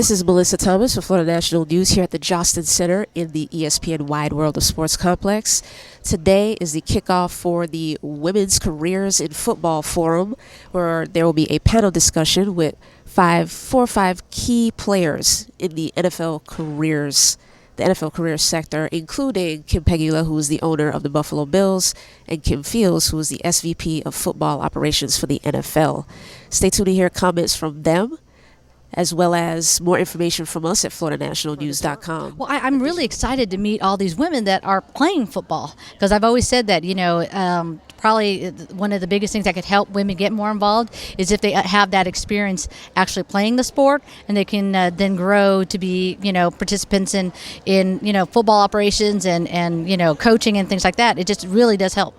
This is Melissa Thomas with Florida National News here at the Jostin Center in the ESPN Wide World of Sports Complex. Today is the kickoff for the Women's Careers in Football Forum, where there will be a panel discussion with four or five key players in the NFL careers sector, including Kim Pegula, who is the owner of the Buffalo Bills, and Kim Fields, who is the SVP of Football Operations for the NFL. Stay tuned to hear comments from them, as well as more information from us at FloridaNationalNews.com. Well, I'm really excited to meet all these women that are playing football, because I've always said that, probably one of the biggest things that could help women get more involved is if they have that experience actually playing the sport, and they can then grow to be, participants in football operations and coaching and things like that. It just really does help.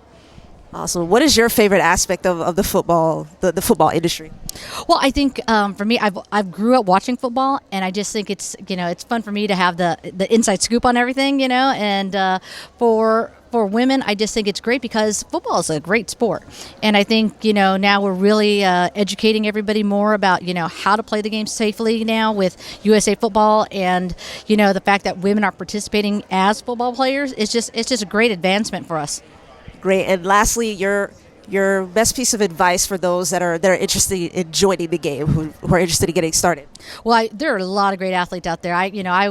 Awesome. What is your favorite aspect of the football industry? Well, I think for me, I've grew up watching football, and I just think it's fun for me to have the inside scoop on everything, and for women, I just think it's great because football is a great sport. And I think, now we're really educating everybody more about, how to play the game safely now with USA Football, and, the fact that women are participating as football players it's just a great advancement for us. Great. And lastly, your best piece of advice for those that are interested in joining the game, who are interested in getting started. Well, there are a lot of great athletes out there. I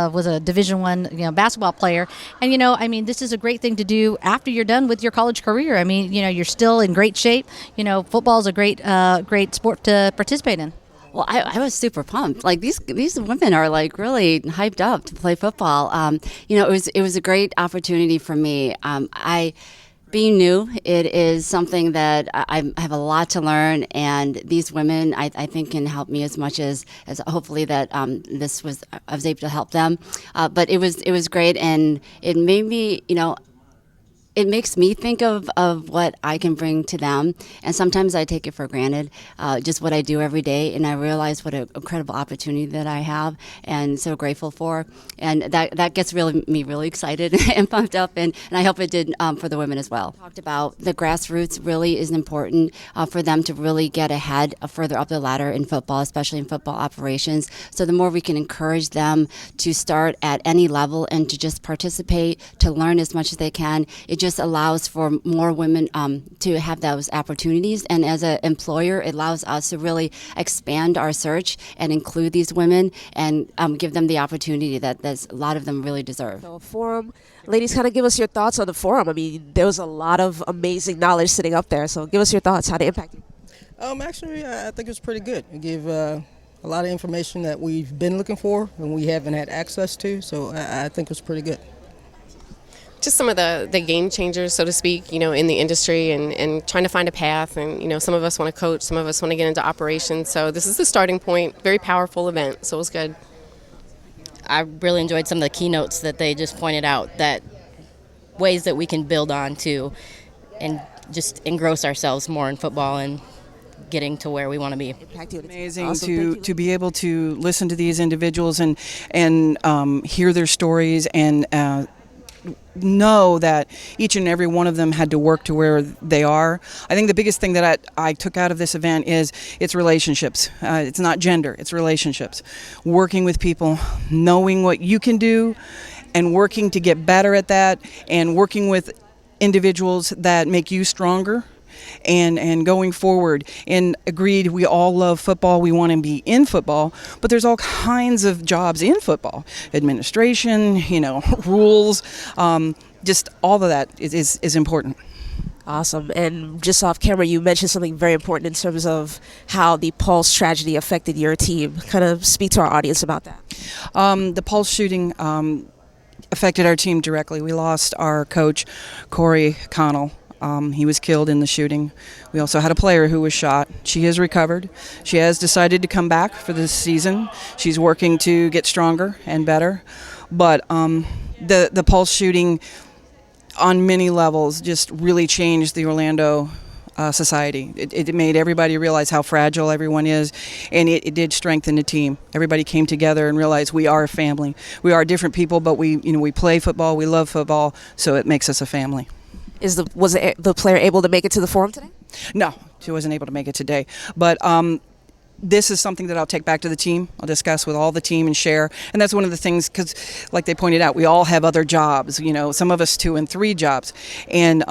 was a Division I, basketball player, and this is a great thing to do after you're done with your college career. You're still in great shape. Football is a great sport to participate in. Well, I was super pumped. Like these women are like really hyped up to play football. It was a great opportunity for me. Being new, it is something that I have a lot to learn, and these women, I think, can help me as much as hopefully that I was able to help them. But it was great, and it made me, it makes me think of what I can bring to them, and sometimes I take it for granted, just what I do every day, and I realize what an incredible opportunity that I have, and so grateful for, and that gets me really excited and pumped up, and I hope it did for the women as well. Talked about the grassroots really is important for them to really get ahead further up the ladder in football, especially in football operations. So the more we can encourage them to start at any level and to just participate, to learn as much as they can, it just allows for more women to have those opportunities, and as an employer, it allows us to really expand our search and include these women and give them the opportunity that a lot of them really deserve. So, forum, ladies, kind of give us your thoughts on the forum. There was a lot of amazing knowledge sitting up there, so give us your thoughts. How did it impact you? Actually, I think it was pretty good. It gave a lot of information that we've been looking for and we haven't had access to, so I think it was pretty good. Just some of the game changers, so to speak, in the industry, and trying to find a path. And, some of us want to coach, some of us want to get into operations. So this is the starting point. Very powerful event, so it was good. I really enjoyed some of the keynotes that they just pointed out, that ways that we can build on to and just engross ourselves more in football and getting to where we want to be. Amazing to be able to listen to these individuals and hear their stories and know that each and every one of them had to work to where they are. I think the biggest thing that I took out of this event is it's relationships. It's not gender, it's relationships. Working with people, knowing what you can do and working to get better at that, and working with individuals that make you stronger and going forward. And agreed, we all love football, we want to be in football, but there's all kinds of jobs in football. Administration, rules, just all of that is important. Awesome. And just off camera, you mentioned something very important in terms of how the Pulse tragedy affected your team. Kind of speak to our audience about that. The Pulse shooting affected our team directly. We lost our coach, Corey Connell. He was killed in the shooting. We also had a player who was shot. She has recovered. She has decided to come back for this season. She's working to get stronger and better. But the Pulse shooting on many levels just really changed the Orlando society. It made everybody realize how fragile everyone is, and it did strengthen the team. Everybody came together and realized we are a family. We are different people, but we play football, we love football, so it makes us a family. Was the player able to make it to the forum today? No, she wasn't able to make it today. But this is something that I'll take back to the team. I'll discuss with all the team and share. And that's one of the things, because like they pointed out, we all have other jobs, some of us 2 and 3 jobs. And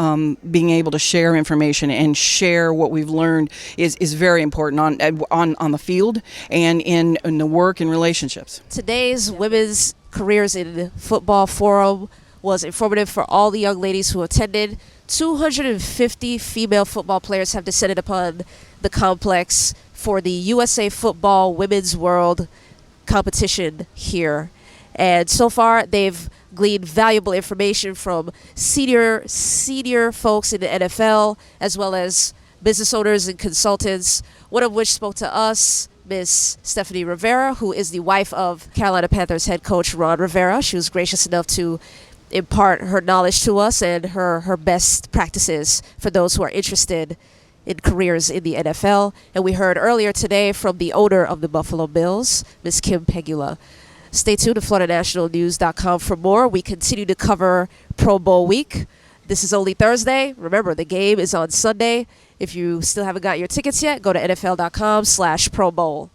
being able to share information and share what we've learned is very important on the field and in the work and relationships. Today's Women's Careers in Football Forum was informative for all the young ladies who attended. 250 female football players have descended upon the complex for the USA Football Women's World competition here. And so far, they've gleaned valuable information from senior folks in the NFL, as well as business owners and consultants, one of which spoke to us, Miss Stephanie Rivera, who is the wife of Carolina Panthers head coach Ron Rivera. She was gracious enough to impart her knowledge to us and her best practices for those who are interested in careers in the NFL. And we heard earlier today from the owner of the Buffalo Bills, Miss Kim Pegula. Stay tuned to FloridaNationalNews.com for more. We continue to cover Pro Bowl week. This is only Thursday. Remember, the game is on Sunday. If you still haven't got your tickets yet, go to NFL.com/Pro Bowl.